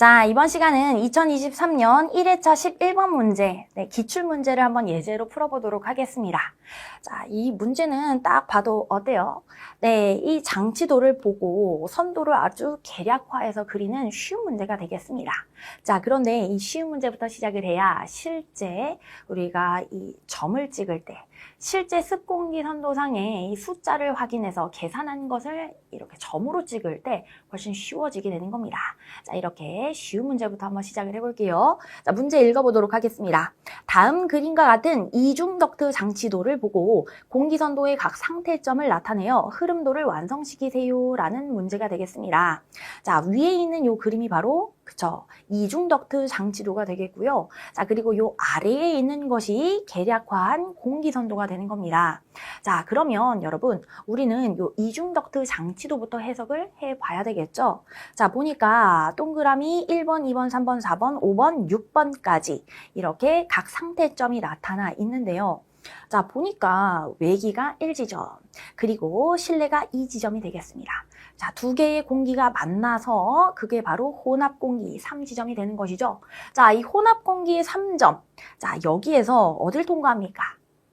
자, 이번 시간은 2023년 1회차 11번 문제, 기출문제를 한번 예제로 풀어보도록 하겠습니다. 자, 이 문제는 딱 봐도 어때요? 네, 이 장치도를 보고 선도를 아주 계략화해서 그리는 쉬운 문제가 되겠습니다. 자, 그런데 이 쉬운 문제부터 시작을 해야 실제 우리가 이 점을 찍을 때 실제 습공기 선도상에 이 숫자를 확인해서 계산한 것을 이렇게 점으로 찍을 때 훨씬 쉬워지게 되는 겁니다. 자, 이렇게 쉬운 문제부터 한번 시작을 해볼게요. 자, 문제 읽어보도록 하겠습니다. 다음 그림과 같은 이중덕트 장치도를 보고 공기선도의 각 상태점을 나타내어 흐름도를 완성시키세요 라는 문제가 되겠습니다. 자, 위에 있는 요 그림이 바로 그쵸, 이중덕트 장치도가 되겠고요. 자, 그리고 요 아래에 있는 것이 계략화한 공기선도가 되는 겁니다. 자, 그러면 여러분 우리는 요 이중덕트 장치도부터 해석을 해봐야 되겠죠. 자, 보니까 동그라미 1번, 2번, 3번, 4번, 5번, 6번까지 이렇게 각 상태점이 나타나 있는데요. 자, 보니까 외기가 1지점, 그리고 실내가 2지점이 되겠습니다. 자, 두 개의 공기가 만나서 그게 바로 혼합공기 3지점이 되는 것이죠. 자, 이 혼합공기의 3점. 자, 여기에서 어딜 통과합니까?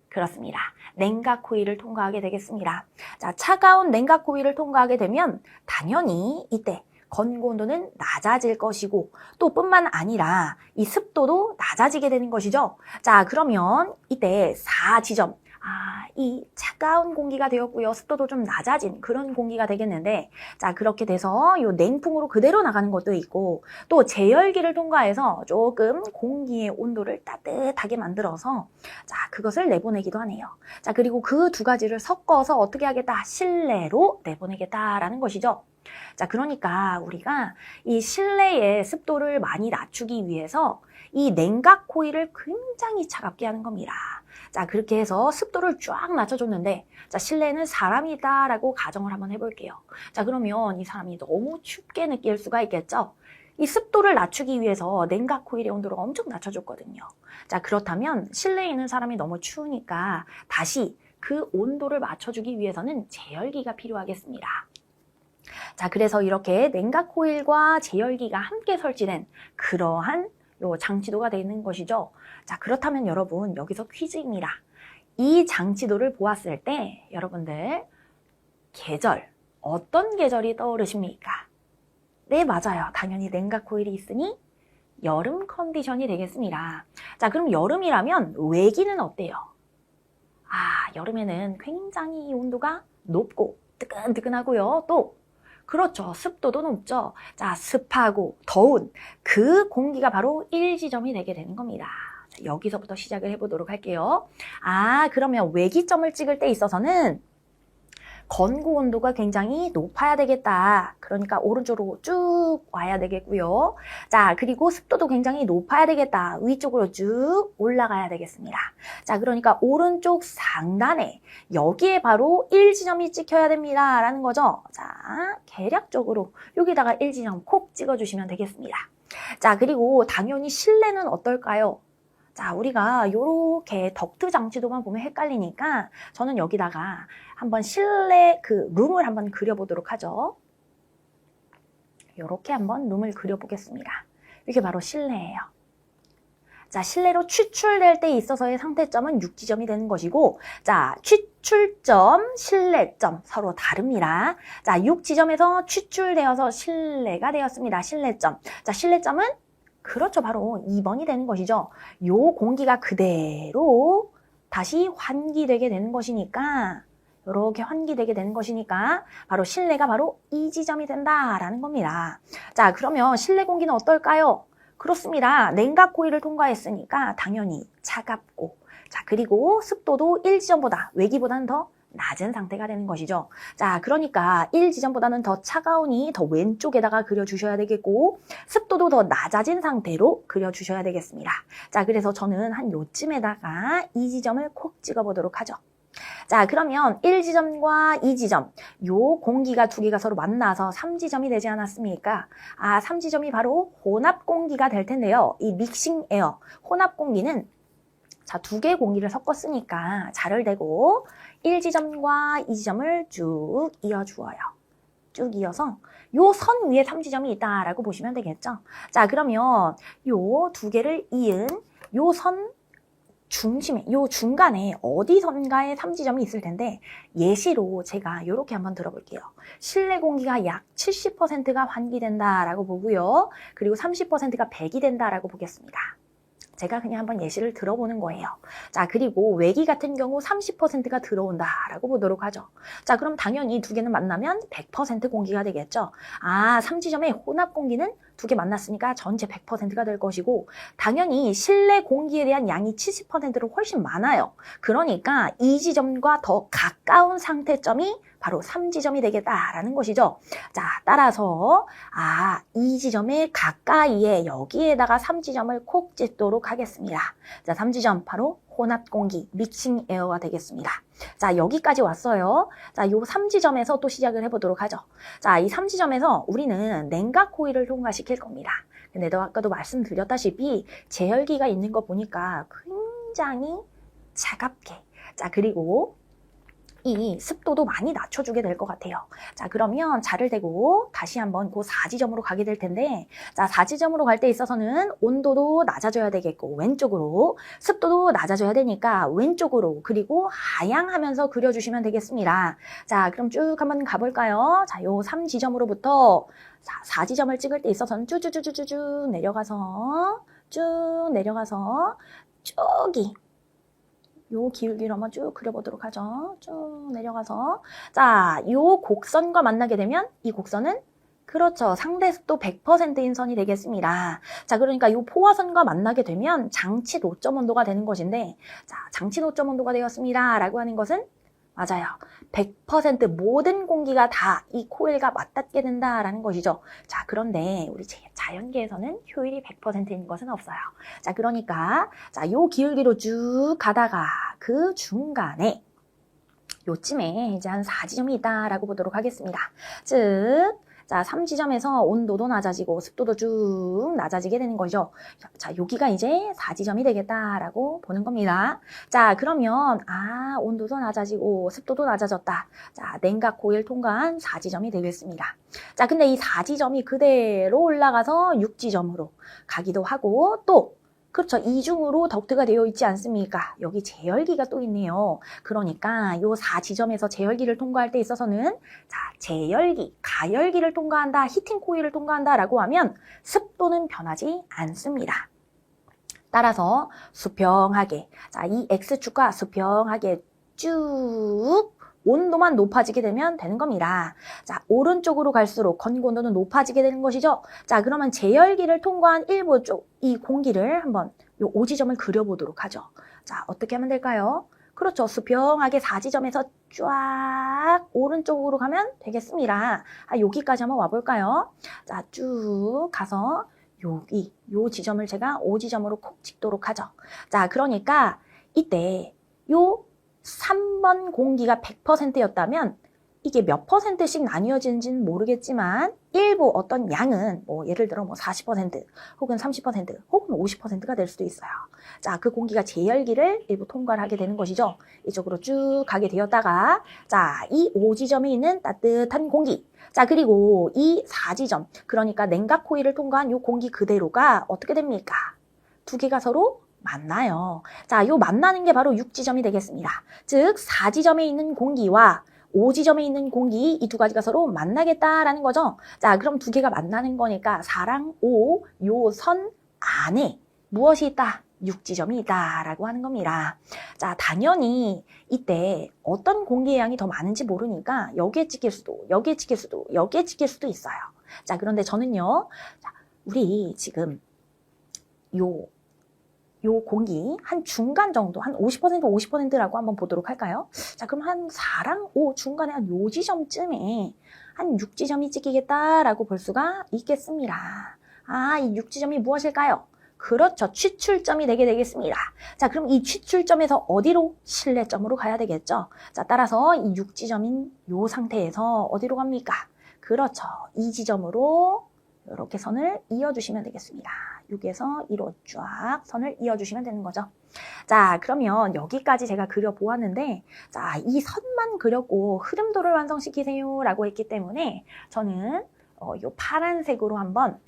그렇습니다. 냉각 코일을 통과하게 되겠습니다. 자, 차가운 냉각 코일을 통과하게 되면 당연히 이때 건고 온도는 낮아질 것이고 또 뿐만 아니라 이 습도도 낮아지게 되는 것이죠. 자, 그러면 이때 4지점. 이 차가운 공기가 되었고요. 습도도 좀 낮아진 그런 공기가 되겠는데, 자, 그렇게 돼서 요 냉풍으로 그대로 나가는 것도 있고, 또 제열기를 통과해서 조금 공기의 온도를 따뜻하게 만들어서, 자, 그것을 내보내기도 하네요. 자, 그리고 그 두 가지를 섞어서 어떻게 하겠다? 실내로 내보내겠다라는 것이죠. 자, 그러니까 우리가 이 실내의 습도를 많이 낮추기 위해서 이 냉각 코일을 굉장히 차갑게 하는 겁니다. 자, 그렇게 해서 습도를 쫙 낮춰줬는데, 자, 실내에는 사람이 있다라고 가정을 한번 해볼게요. 자, 그러면 이 사람이 너무 춥게 느낄 수가 있겠죠? 이 습도를 낮추기 위해서 냉각 코일의 온도를 엄청 낮춰줬거든요. 자, 그렇다면 실내에 있는 사람이 너무 추우니까 다시 그 온도를 맞춰주기 위해서는 제열기가 필요하겠습니다. 자, 그래서 이렇게 냉각 코일과 제열기가 함께 설치된 그러한 요 장치도가 되는 것이죠. 자, 그렇다면 여러분 여기서 퀴즈입니다. 이 장치도를 보았을 때 여러분들 계절, 어떤 계절이 떠오르십니까? 네, 맞아요. 당연히 냉각 코일이 있으니 여름 컨디션이 되겠습니다. 자, 그럼 여름이라면 외기는 어때요? 여름에는 굉장히 온도가 높고 뜨끈뜨끈하고요. 또 그렇죠. 습도도 높죠. 자, 습하고 더운 그 공기가 바로 1지점이 되게 되는 겁니다. 자, 여기서부터 시작을 해보도록 할게요. 그러면 외기점을 찍을 때 있어서는 건고 온도가 굉장히 높아야 되겠다. 그러니까 오른쪽으로 쭉 와야 되겠고요. 자, 그리고 습도도 굉장히 높아야 되겠다. 위쪽으로 쭉 올라가야 되겠습니다. 자, 그러니까 오른쪽 상단에 여기에 바로 1지점이 찍혀야 됩니다. 라는 거죠. 자, 계략적으로 여기다가 1지점 콕 찍어주시면 되겠습니다. 자, 그리고 당연히 실내는 어떨까요? 자, 우리가 요렇게 덕트 장치도만 보면 헷갈리니까 저는 여기다가 한번 실내 그 룸을 한번 그려보도록 하죠. 요렇게 한번 룸을 그려보겠습니다. 이게 바로 실내예요. 자, 실내로 추출될 때 있어서의 상태점은 6지점이 되는 것이고, 자, 추출점, 실내점 서로 다릅니다. 자, 6지점에서 추출되어서 실내가 되었습니다. 실내점. 자, 실내점은 그렇죠. 바로 2번이 되는 것이죠. 요 공기가 그대로 다시 환기되게 되는 것이니까, 이렇게 환기되게 되는 것이니까 바로 실내가 바로 2지점이 된다라는 겁니다. 자, 그러면 실내 공기는 어떨까요? 그렇습니다. 냉각 코일을 통과했으니까 당연히 차갑고, 자, 그리고 습도도 1지점보다 외기보다는 더 낮은 상태가 되는 것이죠. 자, 그러니까 1지점보다는 더 차가우니 더 왼쪽에다가 그려주셔야 되겠고 습도도 더 낮아진 상태로 그려주셔야 되겠습니다. 자, 그래서 저는 한 요쯤에다가 2지점을 콕 찍어보도록 하죠. 자, 그러면 1지점과 2지점, 요 공기가 두 개가 서로 만나서 3지점이 되지 않았습니까? 3지점이 바로 혼합 공기가 될 텐데요. 이 믹싱 에어, 혼합 공기는 자, 두 개의 공기를 섞었으니까 자를 대고 1지점과 2지점을 쭉 이어주어요. 쭉 이어서 요 선 위에 삼지점이 있다라고 보시면 되겠죠. 자, 그러면 요 두 개를 이은 요 선 중심에, 요 중간에 어디선가에 삼지점이 있을 텐데 예시로 제가 이렇게 한번 들어볼게요. 실내 공기가 약 70%가 환기된다라고 보고요. 그리고 30%가 배기 된다라고 보겠습니다. 제가 그냥 한번 예시를 들어보는 거예요. 자, 그리고 외기 같은 경우 30%가 들어온다라고 보도록 하죠. 자, 그럼 당연히 두 개는 만나면 100% 공기가 되겠죠. 아, 삼지점의 혼합 공기는 두 개 만났으니까 전체 100%가 될 것이고 당연히 실내 공기에 대한 양이 70%로 훨씬 많아요. 그러니까 이 지점과 더 가까운 상태점이 바로 3지점이 되겠다라는 것이죠. 자, 따라서 이 지점에 가까이에 여기에다가 3지점을 콕 찍도록 하겠습니다. 자, 3지점 바로 혼합 공기, 믹싱 에어가 되겠습니다. 자, 여기까지 왔어요. 자, 요 3지점에서 또 시작을 해보도록 하죠. 자, 이 3지점에서 우리는 냉각 코일을 통과시킬 겁니다. 근데 아까도 말씀드렸다시피 제열기가 있는 거 보니까 굉장히 차갑게. 자, 그리고 이 습도도 많이 낮춰주게 될 것 같아요. 자, 그러면 자를 대고 다시 한번 그 4지점으로 가게 될 텐데, 자, 4지점으로 갈 때 있어서는 온도도 낮아져야 되겠고 왼쪽으로, 습도도 낮아져야 되니까 왼쪽으로, 그리고 하향하면서 그려주시면 되겠습니다. 자, 그럼 쭉 한번 가볼까요? 자, 요 3지점으로부터 4지점을 찍을 때 있어서는 쭈쭈쭈쭈쭈 내려가서 쭉이 요 기울기로 한번 쭉 그려보도록 하죠. 쭉 내려가서 자, 요 곡선과 만나게 되면 이 곡선은 그렇죠. 상대 습도 100%인 선이 되겠습니다. 자, 그러니까 요 포화선과 만나게 되면 장치 노점 온도가 되는 것인데 자, 장치 노점 온도가 되었습니다. 라고 하는 것은 맞아요. 100% 모든 공기가 다 이 코일과 맞닿게 된다라는 것이죠. 자, 그런데 우리 자연계에서는 효율이 100%인 것은 없어요. 자, 그러니까 자, 요 기울기로 쭉 가다가 그 중간에 요쯤에 이제 한 4지점이 있다라고 보도록 하겠습니다. 즉, 자, 3지점에서 온도도 낮아지고 습도도 쭉 낮아지게 되는 거죠. 자, 여기가 이제 4지점이 되겠다라고 보는 겁니다. 자, 그러면 온도도 낮아지고 습도도 낮아졌다. 자, 냉각 코일 통과한 4지점이 되겠습니다. 자, 근데 이 4지점이 그대로 올라가서 6지점으로 가기도 하고 또 그렇죠. 이중으로 덕트가 되어 있지 않습니까? 여기 제열기가 또 있네요. 그러니까 요 4지점에서 제열기를 통과할 때 있어서는 자, 제열기, 가열기를 통과한다, 히팅 코일을 통과한다 라고 하면 습도는 변하지 않습니다. 따라서 수평하게, 자, 이 X축과 수평하게 쭉 온도만 높아지게 되면 되는 겁니다. 자, 오른쪽으로 갈수록 건고온도는 높아지게 되는 것이죠. 자, 그러면 제열기를 통과한 일부 쪽 이 공기를 한번 요 5지점을 그려보도록 하죠. 자, 어떻게 하면 될까요? 그렇죠. 수평하게 4지점에서 쫙 오른쪽으로 가면 되겠습니다. 여기까지 한번 와볼까요? 자, 쭉 가서 여기 요 지점을 제가 5지점으로 콕 찍도록 하죠. 자, 그러니까 이때 요 3번 공기가 100%였다면 이게 몇 %씩 나뉘어지는지는 모르겠지만 일부 어떤 양은 뭐 예를 들어 뭐 40% 혹은 30% 혹은 50%가 될 수도 있어요. 자, 그 공기가 제열기를 일부 통과를 하게 되는 것이죠. 이쪽으로 쭉 가게 되었다가 자, 이 5지점에 있는 따뜻한 공기 자, 그리고 이 4지점 그러니까 냉각 코일을 통과한 이 공기 그대로가 어떻게 됩니까? 두 개가 서로 만나요. 자, 요 만나는 게 바로 6지점이 되겠습니다. 즉 4지점에 있는 공기와 5지점에 있는 공기 이 두 가지가 서로 만나겠다라는 거죠. 자, 그럼 두 개가 만나는 거니까 4랑 5 요 선 안에 무엇이 있다? 6지점이 있다라고 하는 겁니다. 자, 당연히 이때 어떤 공기의 양이 더 많은지 모르니까 여기에 찍힐 수도, 여기에 찍힐 수도, 여기에 찍힐 수도 있어요. 자, 그런데 저는요. 자, 우리 지금 요 공기 한 중간 정도, 한 50%, 50%라고 한번 보도록 할까요? 자, 그럼 한 4랑 5 중간에 한 요 지점쯤에 한 6지점이 찍히겠다라고 볼 수가 있겠습니다. 이 6지점이 무엇일까요? 그렇죠. 취출점이 되게 되겠습니다. 자, 그럼 이 취출점에서 어디로? 실내점으로 가야 되겠죠. 자, 따라서 이 6지점인 요 상태에서 어디로 갑니까? 그렇죠. 이 지점으로 이렇게 선을 이어주시면 되겠습니다. 6에서 2로 쫙 선을 이어주시면 되는 거죠. 자, 그러면 여기까지 제가 그려보았는데, 자, 이 선만 그렸고 흐름도를 완성시키세요 라고 했기 때문에 저는 요 파란색으로 한번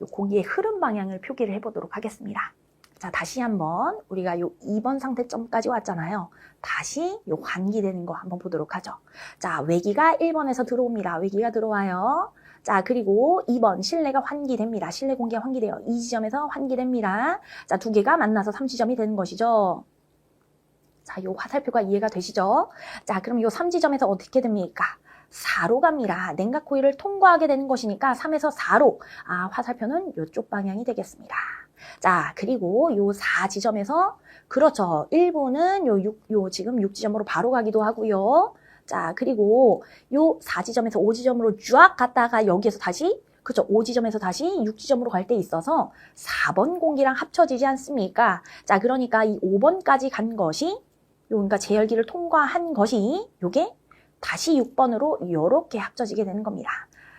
요 공기의 흐름 방향을 표기를 해보도록 하겠습니다. 자, 다시 한번 우리가 요 2번 상태점까지 왔잖아요. 다시 요 환기되는 거 한번 보도록 하죠. 자, 외기가 1번에서 들어옵니다. 외기가 들어와요. 자, 그리고 2번 실내가 환기됩니다. 실내 공기가 환기돼요. 이 지점에서 환기됩니다. 자, 두 개가 만나서 3지점이 되는 것이죠. 자, 요 화살표가 이해가 되시죠? 자, 그럼 요 3지점에서 어떻게 됩니까? 4로 갑니다. 냉각 코일을 통과하게 되는 것이니까 3에서 4로. 아, 화살표는 이쪽 방향이 되겠습니다. 자, 그리고 요 4지점에서 그렇죠. 1부는 요 지금 6지점으로 바로 가기도 하고요. 자, 그리고 요 4지점에서 5지점으로 쫙 갔다가 여기에서 다시 그렇죠. 5지점에서 다시 6지점으로 갈 때 있어서 4번 공기랑 합쳐지지 않습니까? 자, 그러니까 이 5번까지 간 것이 그러니까 제열기를 통과한 것이 요게 다시 6번으로 이렇게 합쳐지게 되는 겁니다.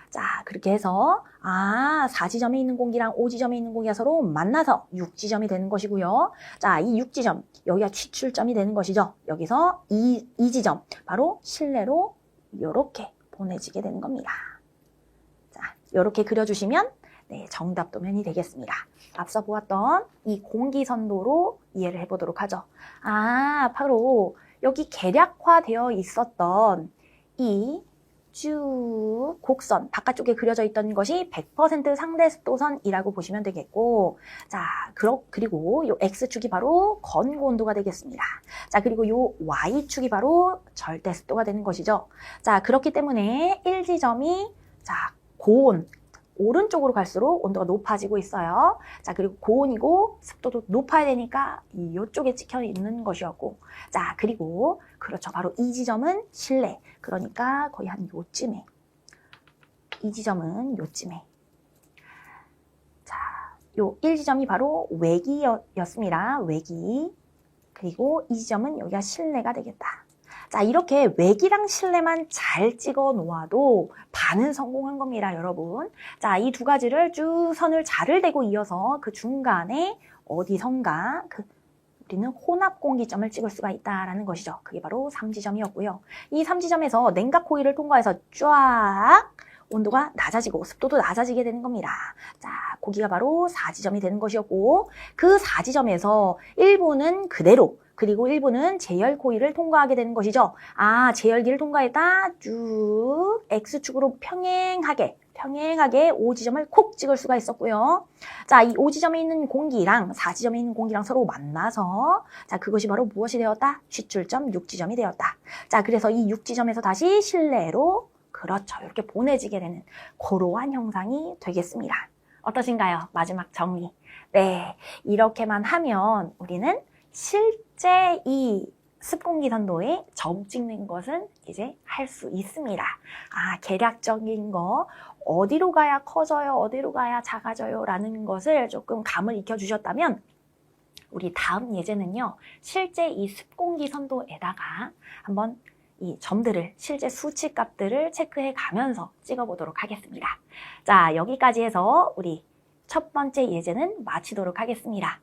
자, 그렇게 해서 4지점에 있는 공기랑 5지점에 있는 공기가 서로 만나서 6지점이 되는 것이고요. 자, 이 6지점, 여기가 취출점이 되는 것이죠. 여기서 2지점, 바로 실내로 이렇게 보내지게 되는 겁니다. 자, 이렇게 그려주시면 네, 정답 도면이 되겠습니다. 앞서 보았던 이 공기선도로 이해를 해보도록 하죠. 바로 여기 계략화되어 있었던 이 쭉 곡선 바깥쪽에 그려져 있던 것이 100% 상대 습도선이라고 보시면 되겠고, 자, 그리고 요 X축이 바로 건고 온도가 되겠습니다. 자, 그리고 요 Y축이 바로 절대 습도가 되는 것이죠. 자, 그렇기 때문에 1지점이 자, 고온 오른쪽으로 갈수록 온도가 높아지고 있어요. 자, 그리고 고온이고 습도도 높아야 되니까 이쪽에 찍혀 있는 것이었고, 자, 그리고 그렇죠. 바로 이 지점은 실내. 그러니까 거의 한 요쯤에. 이 지점은 요쯤에. 자, 요 1지점이 바로 외기였습니다. 외기. 그리고 이 지점은 여기가 실내가 되겠다. 자, 이렇게 외기랑 실내만 잘 찍어 놓아도 반은 성공한 겁니다, 여러분. 자, 이 두 가지를 쭉 선을 자를 대고 이어서 그 중간에 어디선가 우리는 혼합 공기점을 찍을 수가 있다라는 것이죠. 그게 바로 3지점이었고요. 이 3지점에서 냉각 코일을 통과해서 쫙 온도가 낮아지고 습도도 낮아지게 되는 겁니다. 자, 거기가 바로 4지점이 되는 것이었고, 그 4지점에서 일부는 그대로, 그리고 일부는 제열 코일을 통과하게 되는 것이죠. 제열기를 통과했다. 쭉 X축으로 평행하게 5지점을 콕 찍을 수가 있었고요. 자, 이 5지점에 있는 공기랑 4지점에 있는 공기랑 서로 만나서 자, 그것이 바로 무엇이 되었다? 취출점 6지점이 되었다. 자, 그래서 이 6지점에서 다시 실내로 그렇죠. 이렇게 보내지게 되는 그러한 형상이 되겠습니다. 어떠신가요? 마지막 정리. 네, 이렇게만 하면 우리는 실제 이 습공기 선도에 점 찍는 것은 이제 할 수 있습니다. 계략적인 거 어디로 가야 커져요, 어디로 가야 작아져요 라는 것을 조금 감을 익혀주셨다면 우리 다음 예제는요, 실제 이 습공기 선도에다가 한번 이 점들을 실제 수치 값들을 체크해 가면서 찍어보도록 하겠습니다. 자, 여기까지 해서 우리 첫 번째 예제는 마치도록 하겠습니다.